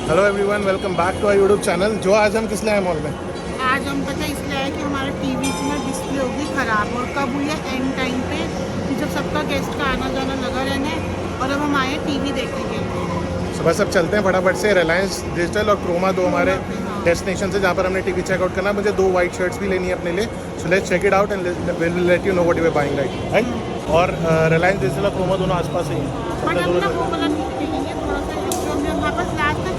Hello everyone, welcome back to our YouTube channel. जो आज हम किस लिए आए मॉल में? आज हम पता इसलिए आए कि हमारा टीवी में डिस्प्ले होगी ख़राब, और कब हुई है एंड टाइम पे कि जब सबका गेस्ट का आना जाना लगा रहना है, और अब हम आए टीवी देखने के लिए। सुबह सब चलते हैं फटाफट से। रिलायंस डिजिटल और क्रोमा दो हमारे डेस्टिनेशन से जहाँ पर हमने टीवी चेकआउट करना है। मुझे 2 वाइट शर्ट्स भी लेनी है अपने लिए। So let's check it out and will let you know what you are buying, right. और रिलायंस डिजिटल और क्रोमा दोनों आसपास ही हैं। बट हम ना वो वाला देखेंगे थोड़ा सा, जो हमने हमारे पास लास्ट में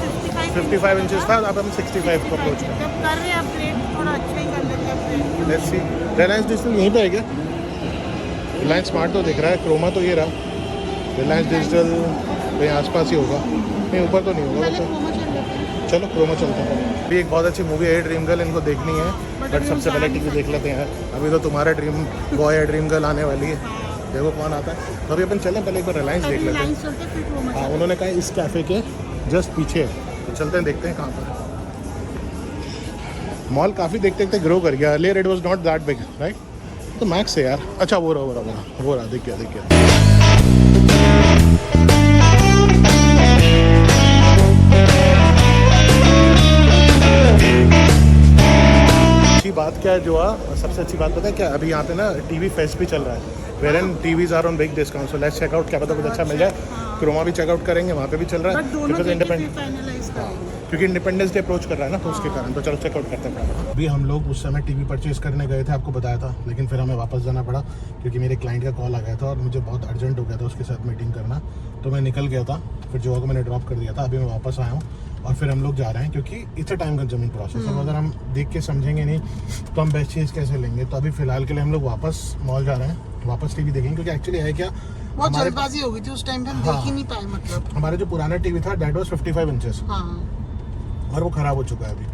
55 इंचेस था, अब हम 65 को अप्रोच करें। जब कर रहे हैं अपग्रेड, थोड़ा अच्छा ही कर लेते हैं upgrade. Let's see. Reliance digital यहीं पे है क्या? रिलायंस स्मार्ट तो दिख रहा है, क्रोमा तो ये रहा। रिलायंस डिजिटल कहीं आसपास ही होगा, नहीं ऊपर तो नहीं होगा। पहले क्रोमा चल लेते हैं। चलो क्रोमा चलते हैं। अभी एक बहुत अच्छी मूवी है ड्रीम गर्ल, इनको देखनी है, बट सबसे पहले टीवी देख लेते हैं। अभी तो तुम्हारा ड्रीम बॉय है, ड्रीम गर्ल आने वाली है, देखो कौन आता है। तो अभी अपन चलें, पहले एक बार रिलायंस देख लेते हैं। हाँ, उन्होंने कहा इस कैफ़े के जस्ट पीछे, तो चलते हैं देखते हैं कहाँ पर। मॉल काफ़ी देखते देखते ग्रो कर गया। Earlier it was not that big, right? तो मैक्स है यार। अच्छा वो रहा दिख गया। अच्छी बात क्या है जो सबसे अच्छी बात पता है क्या? अभी यहाँ पे ना टीवी फेस्ट भी चल रहा है, where in TVs are on big discount. So let's check out, क्या पता कुछ अच्छा मिल जाए। क्रोमा भी चेकआउट करेंगे, वहाँ पे भी चल रहा है क्योंकि इंडिपेंडेंस डे अप्रोच कर रहा है ना, तो उसके कारण। तो चलो चेकआउट करते हैं। अभी हम लोग उस समय टीवी परचेज करने गए थे, आपको बताया था, लेकिन फिर हमें वापस जाना पड़ा क्योंकि मेरे क्लाइंट का कॉल आ गया था और मुझे बहुत अर्जेंट हो गया था उसके साथ मीटिंग करना। तो मैं निकल गया था, फिर जो को मैंने ड्रॉप कर दिया था। अभी मैं वापस आया हूँ और फिर हम लोग जा रहे हैं क्योंकि it's a time consuming process. अब अगर हम देख के समझेंगे नहीं तो हम बेस्ट चीज़ कैसे लेंगे। तो अभी फिलहाल के लिए हम लोग वापस मॉल जा रहे हैं, वापस टीवी देखेंगे क्योंकि एक्चुअली है क्या, बहुत जल्दबाजी हो गई थी उस टाइम पे, हम देख ही नहीं पाए। मतलब हमारा जो पुराना टीवी था दैट वाज 55 इंचेस, और वो ख़राब हो चुका है अभी।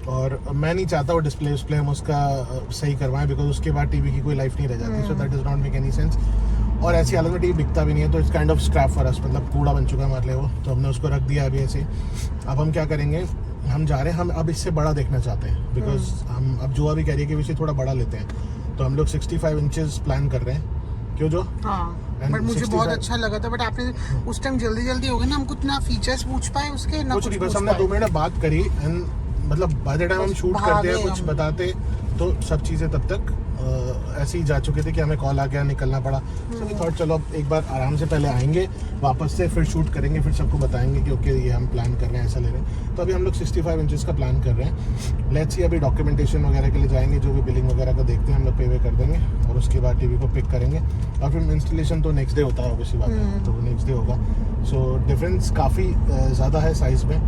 और मैं नहीं चाहता वो डिस्प्ले हम उसका सही करवाएं, बिकॉज उसके बाद टीवी की कोई लाइफ नहीं रह जाती। So that does not make any sense. और ऐसी हालत में टीवी बिकता भी नहीं है, तो it's kind of scrap for us, मतलब कूड़ा बन चुका है हमारे लिए वो। तो हमने उसको रख दिया अभी ऐसे। अब हम क्या करेंगे, हम जा रहे हैं, हम अब इससे बड़ा देखना चाहते हैं बिकॉज हम अब जो अभी कह रही है कि इसे थोड़ा बड़ा लेते हैं। तो हम लोग 65 इंचेस प्लान कर रहे हैं। क्यों जो? बट मुझे बहुत अच्छा लगा था। बट आपने उस टाइम जल्दी हो गया ना, हम कुछ ना फीचर्स पूछ पाए उसके, ना कुछ नहीं, बस हमने 2 मिनट बात करी एंड मतलब बाय द टाइम हम शूट करते हैं कुछ बताते, तो सब चीज़ें तब तक ऐसे ही जा चुके थे कि हमें कॉल आ गया, निकलना पड़ा। तो वी थॉट चलो अब एक बार आराम से पहले आएंगे वापस से, फिर शूट करेंगे, फिर सबको बताएंगे कि ओके ये हम प्लान कर रहे हैं, ऐसा ले रहे हैं। तो अभी हम लोग 65 इंचेस का प्लान कर रहे हैं। लेट्स सी, अभी डॉक्यूमेंटेशन वगैरह के लिए जाएंगे, जो भी बिलिंग वगैरह का देखते हैं हम लोग, पे वे कर देंगे और उसके बाद टीवी को पिक करेंगे। और फिर इंस्टॉलेशन तो नेक्स्ट डे होता है, ऑब्वियसली बात है, तो वो नेक्स्ट डे होगा। सो डिफरेंस काफ़ी ज़्यादा है साइज़ में,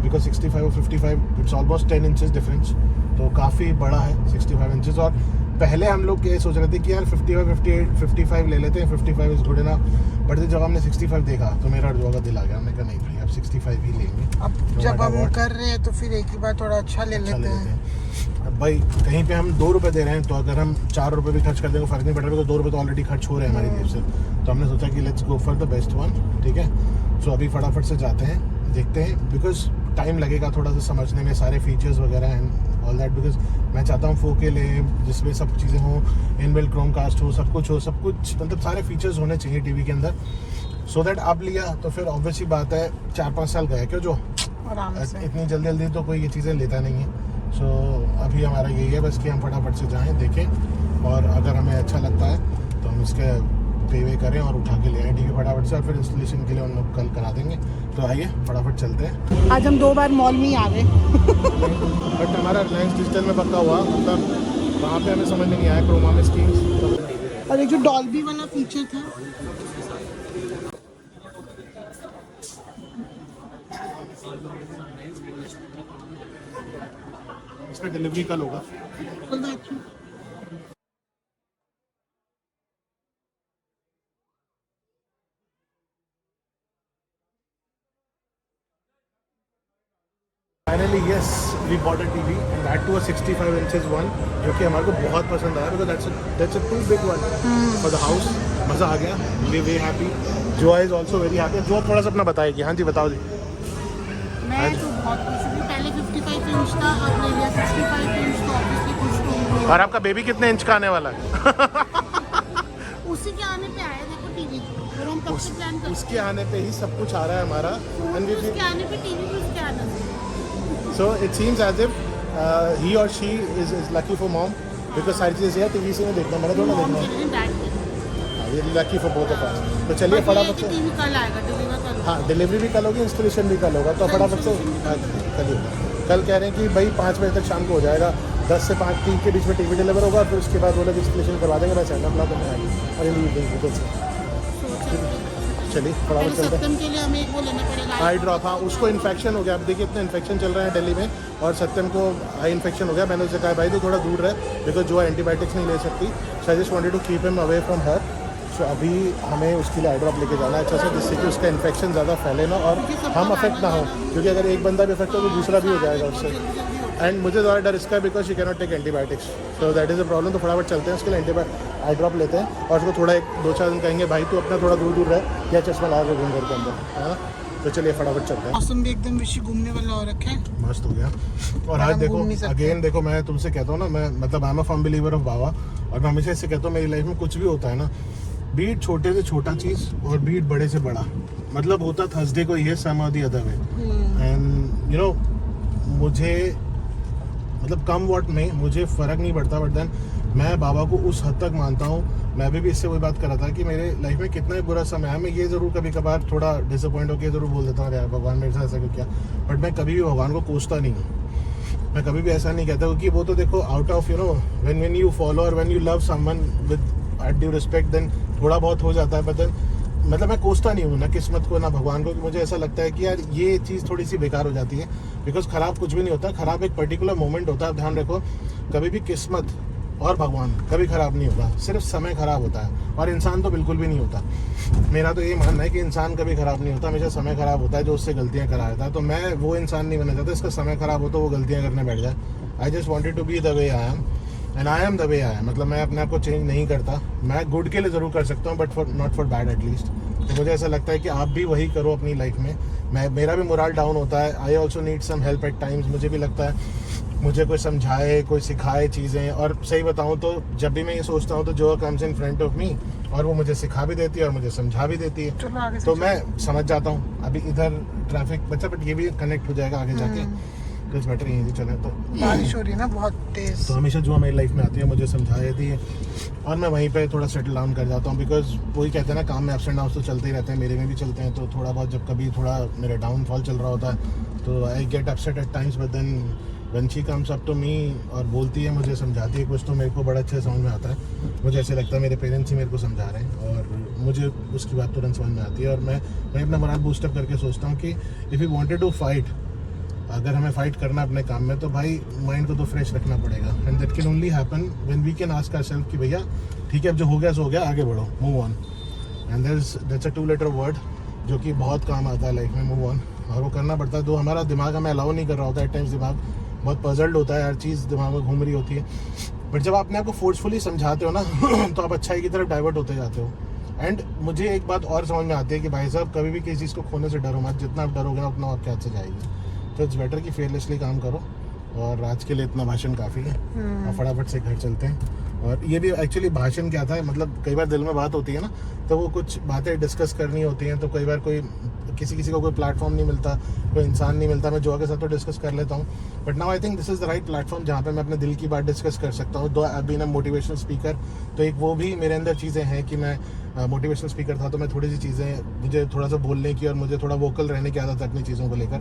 बिकॉज 65 और 55 इट्स ऑलमोस्ट 10 इंचेस डिफरेंस, तो काफ़ी बड़ा है 65 इंचेस। और पहले हम लोग ये सोच रहे थे कि यार 55 ले लेते हैं, 55 इज़ गुड इनफ। बट जब हमने 65 देखा तो मेरा जो का दिल आ गया, हमने कहा नहीं भाई अब 65 ही लेंगे। अब जब हम कर रहे हैं तो फिर एक ही बार थोड़ा अच्छा ले लेते हैं। अब भाई कहीं पे हम 2 रुपये दे रहे हैं, तो अगर हम 4 रुपये भी खर्च कर देंगे फर्क नहीं पड़ रहा, तो 2 रुपये तो ऑलरेडी खर्च हो रहे हैं हमारी जेब से। तो हमने सोचा कि let's go for the best one, ठीक है। सो अभी फटाफट से जाते हैं, देखते हैं, बिकॉज टाइम लगेगा थोड़ा सा समझने में सारे फीचर्स वगैरह एंड ऑल दैट। बिकॉज मैं चाहता हूँ 4K लें जिसमें सब चीज़ें हों, इनबिल्ट क्रोमकास्ट हो, सब कुछ मतलब सारे फीचर्स होने चाहिए टीवी के अंदर। सो दैट अब लिया तो फिर ऑब्वियसली बात है 4-5 साल गए क्यों जो, इतनी जल्दी तो कोई ये चीज़ें लेता नहीं है। सो अभी हमारा यही है बस कि हम फटाफट से जाएँ, देखें, और अगर हमें अच्छा लगता है तो हम इसके पे वे करें और उठा के ले आए टीवी फटाफट से, और फिर इंस्टॉलेशन के लिए हम लोग कल करा देंगे। तो आइए फटाफट चलते हैं। आज हम 2 बार मॉल में ही आ गए। बट हमारा रिलायंस डिजिटल में पक्का हुआ, मतलब वहाँ पे हमें समझ नहीं आया क्रोमा में स्कीम्स। और एक जो डॉल्बी वाला फीचर था, इसका डिलीवरी कल होगा। Finally yes, we bought a TV and that too a 65 inches one, जो कि हमारे को बहुत पसंद आया, because that's a too big one for the house. मज़ा आ गया, वी वेरी हैप्पी। जो इज ऑल्सो वेरी हैप्पी। जो थोड़ा सा अपना बताएगी। हाँ जी बताओ जी। मैं तो बहुत खुश हूँ। पहले 55 इंच था, अब ले लिया 65 इंच, तो ऑब्वियसली खुश तो हूँ। और आपका बेबी कितने इंच का आने वाला है? उसी के आने पे आया देखो टीवी, और हम कब से प्लान कर, उसके आने पे ही सब कुछ आ रहा है हमारा। उसके आने पे टीवी भी उसके So it seems as if he or she is lucky for mom because सारी चीज़ें यार टीवी से नहीं देखना, मैंने थोड़ा मॉम देखना के है। लिए डैड के लिए। ये lucky for both of us. तो चलिए फटाफट से, टीवी कल आएगा, डिलीवर कल। हाँ डिलीवरी भी कल होगी, इंस्टॉलेशन भी कल होगा, तो फटाफट से कल ही होगा। कल कह रहे हैं कि भाई 5 बजे तक शाम को हो जाएगा, 10 से 5 के बीच में टीवी डिलीवर होगा, फिर उसके बाद वो लोग इंस्टॉलेशन करवा देंगे, बस एंड अपना चलिए फटाफट चलते हैं। सत्यम के लिए हमें वो लेना पड़ेगा आई ड्रॉप, हाँ उसको इन्फेक्शन हो गया। अब देखिए इतने इन्फेक्शन चल रहे हैं दिल्ली में, और सत्यम को आई इन्फेक्शन हो गया। मैंने उससे कहा भाई तो थोड़ा दूर रहे, बिकॉज जो एंटीबायोटिक्स नहीं ले सकती, so I just wanted to keep him away from her. So अभी हमें उसके लिए आई ड्रॉप लेके जाना है अच्छा से, जिससे कि उसका इन्फेक्शन ज़्यादा फैले ना और हम अफेक्ट ना हो, क्योंकि अगर एक बंदा भी अफेक्ट हो तो दूसरा भी हो जाएगा उससे। एंड मुझे ज़्यादा डर इसका है because she can not take antibiotics, so that is a problem. तो फटाफट चलते हैं उसके लिए आई ड्रॉप लेते हैं, और उसको थोड़ा 1-2-4 दिन कहेंगे भाई तू अपना थोड़ा दूर दूर रह, या चश्मा लगा के घूम घर के अंदर, है ना। तो चलिए फटाफट चलते हैं। मौसम भी एकदम विशी घूमने वाला हो रखा है, मस्त हो गया। और आज देखो अगेन देखो, मैं तुमसे कहता हूँ ना, मैं मतलब I am a firm believer of बाबा, और मैं हमेशा इससे कहता हूँ मेरी लाइफ में कुछ भी होता है ना, बीट छोटे से छोटा चीज़ और बीट बड़े से बड़ा, मतलब होता थर्सडे को ये सम और the other way. And you know मुझे मतलब कम वॉट में मुझे फ़र्क नहीं पड़ता, बट देन मैं बाबा को उस हद तक मानता हूँ। मैं अभी भी इससे वही बात कर रहा था कि मेरे लाइफ में कितना ही बुरा समय है, मैं ये ज़रूर कभी कभार थोड़ा डिसअपॉइंट होकर ज़रूर बोल देता हूँ यार भगवान मेरे साथ ऐसा क्यों किया, बट मैं कभी भी भगवान को कोसता नहीं हूँ। मैं कभी भी ऐसा नहीं कहता, क्योंकि वो तो देखो out of you know when you follow और when you love someone with at due respect, then थोड़ा बहुत हो जाता है, बट देन मतलब मैं कोसता नहीं हूँ ना किस्मत को ना भगवान को, कि मुझे ऐसा लगता है कि यार ये चीज़ थोड़ी सी बेकार हो जाती है, बिकॉज ख़राब कुछ भी नहीं होता, ख़राब एक पर्टिकुलर मोमेंट होता है। ध्यान रखो कभी भी किस्मत और भगवान कभी ख़राब नहीं होता, सिर्फ समय ख़राब होता है, और इंसान तो बिल्कुल भी नहीं होता। मेरा तो ये मानना है कि इंसान कभी ख़राब नहीं होता, हमेशा समय ख़राब होता है जो उससे गलतियाँ करा देता है। तो मैं वो इंसान नहीं बनना चाहता इसका समय ख़राब हो तो वो गलतियाँ करने बैठ जाए। I just wanted to be the way I am, and I am the way I am. मतलब मैं अपने आप को चेंज नहीं करता, मैं गुड के लिए ज़रूर कर सकता हूँ, but for not for bad at least. तो मुझे ऐसा लगता है कि आप भी वही करो अपनी लाइफ में। मेरा भी मोरल डाउन होता है, I also need some help at times. मुझे भी लगता है मुझे कोई समझाए, कोई सिखाए चीज़ें, और सही बताऊँ तो जब भी मैं ये सोचता हूँ तो जो comes in front of me, और वो मुझे सिखा भी देती है और मुझे समझा भी देती है, तो मैं समझ जाता हूँ। अभी इधर ट्रैफिक बच्चा, बट ये भी कनेक्ट हो जाएगा आगे जाके, तो इस बेटर यहीं से चले। तो बारिश हो रही है ना बहुत तेज, तो हमेशा जो मेरी लाइफ में आती है मुझे समझा देती है, और मैं वहीं पे थोड़ा सेटल डाउन कर जाता हूँ, बिकॉज वही कहते हैं ना काम में अप्स एंड डाउन तो चलते ही रहते हैं, मेरे में भी चलते हैं। तो थोड़ा बहुत जब कभी थोड़ा मेरा डाउनफॉल चल रहा होता है तो I get upset at times, but then when she comes up to me और बोलती है, मुझे समझाती है कुछ, तो मेरे को बड़ा अच्छा समझ में आता है। मुझे ऐसे लगता है मेरे पेरेंट्स ही मेरे को समझा रहे हैं, और मुझे उसकी बात तुरंत समझ में आती है। और मैं अपना मोरल बूस्टअप करके सोचता हूँ कि if you wanted to fight, अगर हमें फाइट करना अपने काम में, तो भाई माइंड को तो फ्रेश रखना पड़ेगा, and that can only happen when we can ask ourselves कि भैया ठीक है अब जो हो गया सो हो गया, आगे बढ़ो, move on. And that's a 2-letter word जो कि बहुत काम आता है लाइफ में, मूव ऑन। और वो करना पड़ता है, तो हमारा दिमाग हमें अलाउ नहीं कर रहा होता है। एट टाइम्स दिमाग बहुत पजल्ड होता है, हर चीज़ दिमाग में घूम रही होती है, बट जब आप अपने आप को फोर्सफुली समझाते हो ना तो आप अच्छाई की तरफ डाइवर्ट होते जाते हो। एंड मुझे एक बात और समझ में आती है कि भाई साहब कभी भी किसी चीज़ को खोने से डरो मत, जितना आप डरोगे ना उतना आपके हाथ से जाएगी। तो इट्स बेटर कि फेयरलेसली काम करो, और आज के लिए इतना भाषण काफ़ी है, और फटाफट से घर चलते हैं। और ये भी एक्चुअली भाषण क्या था, मतलब कई बार दिल में बात होती है ना, तो वो कुछ बातें डिस्कस करनी होती हैं, तो कई बार कोई किसी को कोई प्लेटफॉर्म नहीं मिलता, कोई इंसान नहीं मिलता, मैं जोआ के साथ तो डिस्कस कर लेता हूँ, but now I think this is the right platform जहाँ पे मैं अपने दिल की बात डिस्कस कर सकता हूँ। Though I been a motivational speaker, तो एक वो भी मेरे अंदर चीज़ें हैं कि मैं मोटिवेशनल स्पीकर था, तो मैं थोड़ी सी चीज़ें, मुझे थोड़ा सा बोलने की और मुझे थोड़ा वोकल रहने की आदत है अपनी चीज़ों को लेकर,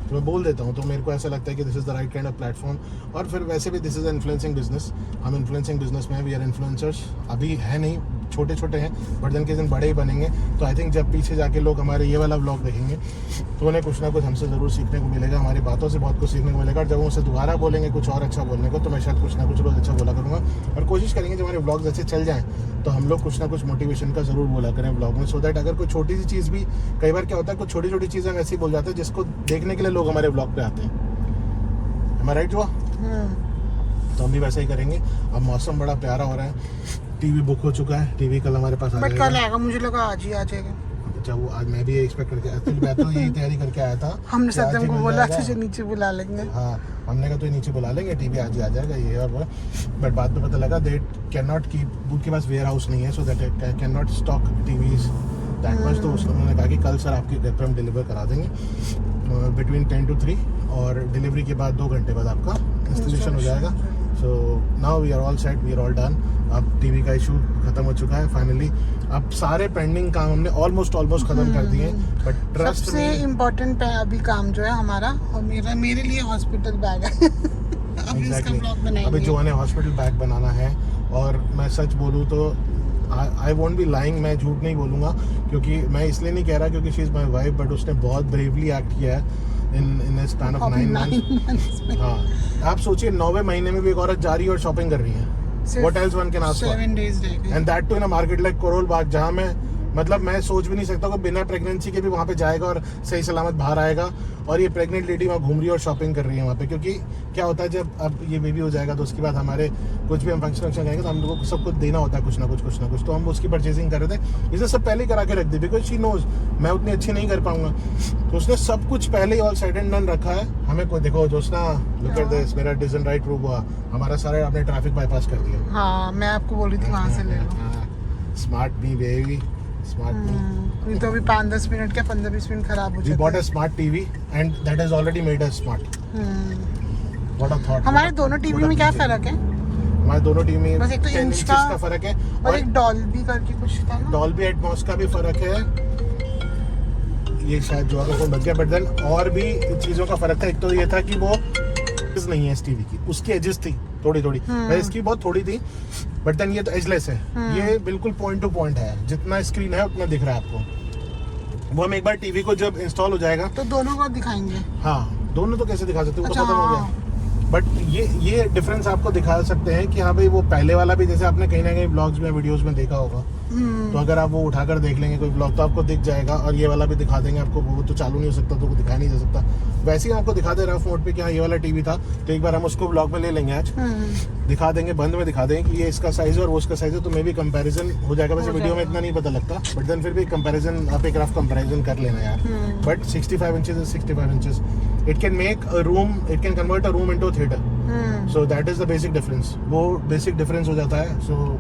तो मैं बोल देता हूँ। तो मेरे को ऐसा लगता है कि this is the right kind of platform. और फिर वैसे भी दिस इज़ इन्फ्लुएंसिंग बिजनेस, हम इन्फ्लुएंसिंग बिजनेस में, वी आर इन्फ्लुएंसर्स, अभी है नहीं, छोटे छोटे हैं, बट दिन के दिन बड़े ही बनेंगे। तो आई थिंक जब पीछे जाके लोग हमारे ये वाला व्लॉग देखेंगे तो उन्हें कुछ ना कुछ हमसे ज़रूर सीखने को मिलेगा, हमारी बातों से बहुत कुछ सीखने को मिलेगा। और जब उनसे दोबारा बोलेंगे कुछ और अच्छा बोलने को, तो मैं शायद कुछ ना कुछ रोज़ अच्छा बोला करूँगा, और कोशिश करेंगे जब हमारे व्लॉग्स अच्छे चल जाएँ तो हम लोग कुछ ना कुछ मोटिवेशन का ज़रूर बोला करें व्लॉग में, सो दैट अगर कोई छोटी सी चीज़ भी, कई बार क्या होता है कुछ छोटी छोटी चीज़ें हम ऐसे ही बोल जाते हैं जिसको देखने के लिए लोग हमारे व्लॉग पे आते हैं। हमारा राइट हुआ, तो हम भी वैसा ही करेंगे। अब मौसम बड़ा प्यारा हो रहा है, टीवी बुक हो चुका है, टीवी कल हमारे पास आ बट कल आएगा, मुझे लगा आज ही आ जाएगा। अच्छा, वो आज मैं भी ये एक्सपेक्ट करके आया था, मैं तो यही तैयारी करके आया था। हमने सत्यम को बोला तुझे नीचे बुला लेंगे, हाँ हमने कहा तो नीचे बुला लेंगे, टीवी आज ही आ जाएगा ये और वो, बट बाद में पता लगा दैट कैन नॉट कीप, उनके पास वेयर हाउस नहीं है, so that can not stock TVs that much. तो उन्होंने कहा कि कल सर आपके घर पर हम डिलीवर करा देंगे। बिटवीन 10 to 3 और डिलीवरी के बाद 2 घंटे बाद आपका इंस्टॉलेशन हो जाएगा। So now we are all set, we are all done. अब टीवी का इशू खत्म हो चुका है फाइनली। अब सारे पेंडिंग काम हमने ऑलमोस्ट खत्म कर दिए, बट ट्रस्ट सबसे इम्पोर्टेंट अभी काम जो है हमारा, और मेरे लिए हॉस्पिटल बैग है। अभी इसका ब्लॉग बनाएंगे। अभी जो हमें हॉस्पिटल बैग बनाना है, और मैं सच बोलूँ तो आई वोंट बी लाइंग, मैं झूठ नहीं बोलूँगा, क्योंकि मैं इसलिए नहीं कह रहा क्योंकि she is my wife, but उसने बहुत ब्रेवली एक्ट किया है इन स्पैन ऑफ 9 months। हाँ, आप सोचिए 9वें महीने में भी एक औरत जा रही है और शॉपिंग कर रही है। What else one can ask for? 7 days रह गए। And that too in a market like Karol Bagh, जहाँ मैं सोच भी नहीं सकता कि बिना प्रेगनेंसी के भी वहाँ पे जाएगा और सही सलामत बाहर आएगा, और ये प्रेग्नेंट लेडी वहाँ घूम रही है और शॉपिंग कर रही है वहाँ पे। क्योंकि क्या होता है, जब अब ये बेबी हो जाएगा तो उसके बाद हमारे कुछ भी हम फंक्शन करेंगे तो हम लोगों को सब कुछ देना होता है, कुछ ना कुछ। तो हम उसकी परचेजिंग कर रहे थे, इसे सब पहले ही करा के रख दी, बिकॉज शी नोज मैं उतनी अच्छी नहीं कर पाऊंगा। तो उसने सब कुछ पहले ही ऑल सेट एंड डन रखा है। हमें कोई देखो जोशना, लुक एट दिस, मेरा डिजन राइट प्रूव हुआ, हमारा सारा आपने ट्रैफिक बाईपास कर दिया। हाँ, मैं आपको बोल रही थी वहाँ से ले लो। स्मार्ट मी बेबी, स्मार्ट मी। ये तो अभी 5-10 मिनट क्या 15-20 मिनट खराब हो We जाता bought है। a smart TV and that has already made us smart. What a thought. हमारे दोनों टीवी में क्या फर्क है? हमारे दोनों टीवी में बस एक तो 10 इंच inches का का फर्क है, और एक डॉल्बी करके कुछ था ना। डॉल्बी एटमॉस का भी फर्क है। ये शायद जो आपको बच गया, बट देन और भी चीजों का फर्क था। एक तो ये था कि वो नहीं है इस टीवी की, उसकी एजेस थी थोड़ी वैसे इसकी बहुत थोड़ी थी, बट देन ये तो एजलेस है। ये बिल्कुल पॉइंट टू पॉइंट है, जितना स्क्रीन है उतना दिख रहा है आपको। वो हम एक बार टीवी को जब इंस्टॉल हो जाएगा तो दोनों को दिखाएंगे। हाँ, दोनों तो कैसे दिखा सकते हैं, वो तो अच्छा, खत्म हो गया। बट ये डिफरेंस आपको दिखा सकते हैं कि हाँ भाई, वो पहले वाला भी जैसे आपने कहीं ना कहीं ब्लॉग्स में वीडियोस में देखा होगा, तो अगर आप वो उठाकर देख लेंगे कोई ब्लॉग तो आपको दिख जाएगा, और ये वाला भी दिखा देंगे आपको। वो तो चालू नहीं हो सकता, तो वो दिखा नहीं जा सकता। वैसे ही आपको दिखा दे रफ मोड पे कि हाँ ये वाला टीवी था, तो एक बार हम उसको ब्लॉग में ले लेंगे आज, दिखा देंगे, बंद में दिखा देंगे कि ये इसका साइज है और वो उसका साइज है, तो मे भी कंपैरिजन हो जाएगा। वैसे वीडियो में इतना नहीं पता लगता, बट देन फिर भी कंपैरिजन, आप एक रफ कंपैरिजन कर लेना यार। But 65 inches is 65 inches, it can make a room, it can convert a room into theatre. So that is the basic difference, वो बेसिक डिफरेंस हो जाता है। सो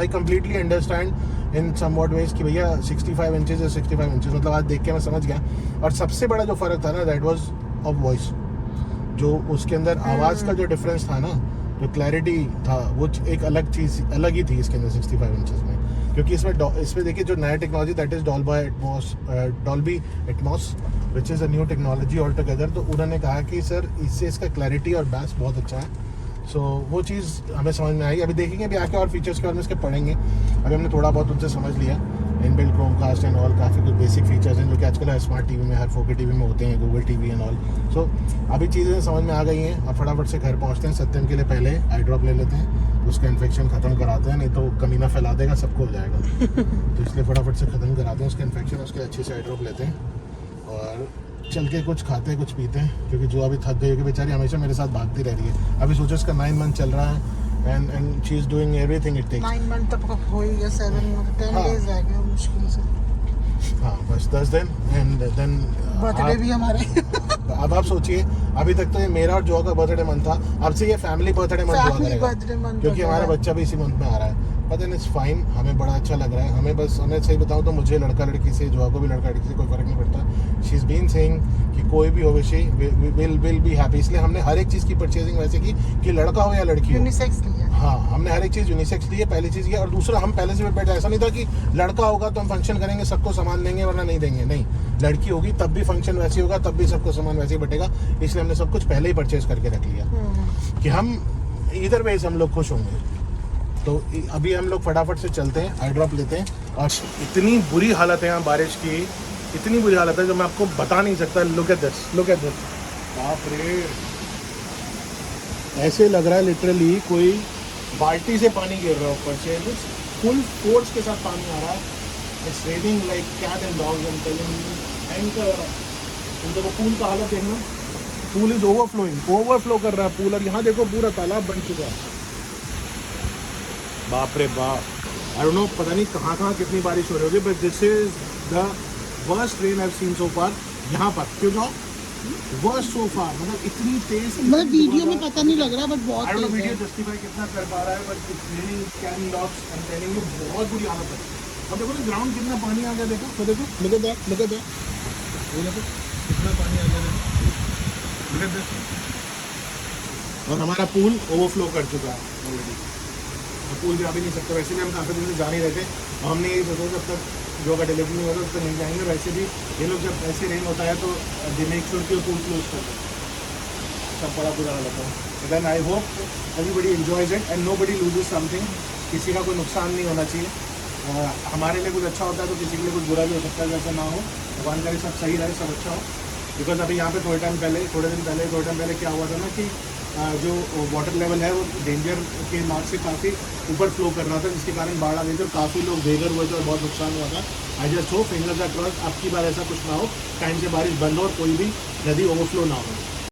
I completely understand in somewhat ways कि भैया 65 inches है 65 inches, मतलब आज देख के मैं समझ गया। और सबसे बड़ा जो फर्क था ना, दैट वाज ऑफ वॉइस, जो उसके अंदर आवाज़ का जो डिफरेंस था ना, जो क्लैरिटी था, वो एक अलग चीज़, अलग ही थी इसके अंदर 65 इंचेस में। क्योंकि इसमें देखिए जो नया technology, that is Dolby Atmos, which is a new technology all together. तो उन्होंने कहा कि सर इससे इसका क्लैरिटी और बैस बहुत अच्छा है। सो वो चीज़ हमें समझ में आई। अभी देखेंगे अभी आके और फीचर्स के बारे में इसके पढ़ेंगे। अभी हमने थोड़ा बहुत उनसे समझ लिया, इनबिल्ट क्रोमकास्ट एंड ऑल, काफ़ी कुछ बेसिक फीचर्स हैं जो कि आजकल स्मार्ट टीवी में, हर 4K टीवी में होते हैं, गूगल टीवी एंड ऑल। सो अभी चीज़ें समझ में आ गई हैं। अब फटाफट से घर पहुँचते हैं। सत्यम के लिए पहले आई ड्रॉप ले लेते हैं, उसका इन्फेक्शन ख़त्म कराते हैं, नहीं तो कमीना फैला देगा, सबको हो जाएगा। तो इसलिए फटाफट से ख़त्म कराते हैं उसका इन्फेक्शन, उसके अच्छे से आई ड्रॉप लेते हैं और चल के कुछ खाते हैं, कुछ पीते हैं। क्योंकि जो अभी थक गई, कि बेचारी हमेशा मेरे साथ भागती रह रही है। अभी सोचो इसका 9 मंथ चल रहा है, and she is doing everything it takes. 9 month तक हो ही गया, 10 डेज रह गए मुश्किल से। हाँ, बस 10 दिन, एंड देन बर्थडे भी हमारे। अब आप सोचिए, अभी तक तो ये मेरा और जो का बर्थडे मंथ था, अब से ये फैमिली बर्थडे मंथ हुआ करेगा, क्योंकि हमारा बच्चा भी इसी मंथ में आ रहा है। बट देन इट्स फाइन, हमें बड़ा अच्छा लग रहा है। हमें सही बताऊं तो मुझे लड़का लड़की से, जो को भी लड़का लड़की से कोई फर्क नहीं पड़ता। शी इज़ बीन सेइंग कि कोई भी हो, विशी विल बी हैप्पी। इसलिए हमने हर एक चीज़ की परचेजिंग वैसे की कि लड़का हो या लड़की हो, यूनिसेक्स लिया। हाँ, हमने हर एक चीज़ यूनिसेक्स ली है, पहली चीज़ ये। और दूसरा, हम पहले से बैठे, ऐसा नहीं था कि लड़का होगा तो हम फंक्शन करेंगे, सबको सामान देंगे वरना नहीं देंगे, नहीं। लड़की होगी तब भी फंक्शन वैसे होगा, तब भी सबको सामान वैसे ही बटेगा। इसलिए हमने सब कुछ पहले ही परचेज करके रख लिया कि हम इधर वेज हम लोग खुश होंगे। तो अभी हम लोग फटाफट से चलते हैं, आई ड्रॉप लेते हैं। और इतनी बुरी हालत है यहाँ बारिश की, इतनी बुरी हालत है जो मैं आपको बता नहीं सकता। Look at this, look at this, बाप रे, ऐसे लग रहा है लिटरली कोई बाल्टी से पानी गिर रहा है ऊपर से, फुल फोर्स के साथ पानी आ रहा है। It's raining like cat and dogs, I am telling you. And देखो पूल का हालत देखना, पूल इज ओवरफ्लो कर रहा है पूल। और यहाँ देखो पूरा तालाब बन चुका है, बाप रे बाप। आई डोंट नो, पता नहीं कहाँ कहाँ कितनी बारिश हो रही होगी, but this is the worst rain I have seen so far. यहाँ पर क्यों जाओ, वर्स्ट सो फार, मतलब इतनी तेज, मतलब वीडियो में पता नहीं लग रहा, बट बहुत I don't know Tej video है। जस्टिफाई कितना कर पा रहा है, but it's raining can dogs, I am telling you, बहुत बुरी हालत है। और देखो ना ग्राउंड कितना पानी आ गया, देखो तो देखो, look at that, look at that, ये देखो कितना पानी आ गया है। और हमारा पूल ओवरफ्लो कर चुका है ऑलरेडी, पूल जा भी नहीं सकते। वैसे भी हम काफ़ी दिन से जा नहीं रहे थे, हमने यही सोचा जब तक जो अगर डिलीवरी नहीं होगा तब तक नहीं जाएंगे। वैसे भी ये लोग जब ऐसे रेन होता है तो दे मेक श्योर कि वो पूल क्लोज कर दें, सब बड़ा बुरा हाल होता है। Then I hope everybody enjoys it and nobody loses something, किसी का कोई नुकसान नहीं होना चाहिए। हमारे लिए कुछ अच्छा होता है तो किसी के लिए कुछ बुरा भी हो सकता है, जैसा ना हो, भगवान करे सब सही रहे, सब अच्छा हो। बिकॉज अभी यहाँ पे थोड़े दिन पहले क्या हुआ था ना कि जो वाटर लेवल है वो डेंजर के मार्क से काफ़ी ऊपर फ्लो कर रहा था, जिसके कारण बाढ़ आ गई थी और काफ़ी लोग बेघर हुए थे और बहुत नुकसान हुआ था। I just hope fingers are crossed अब की बार ऐसा कुछ ना हो, टाइम से बारिश बंद हो और कोई भी नदी ओवरफ्लो ना हो।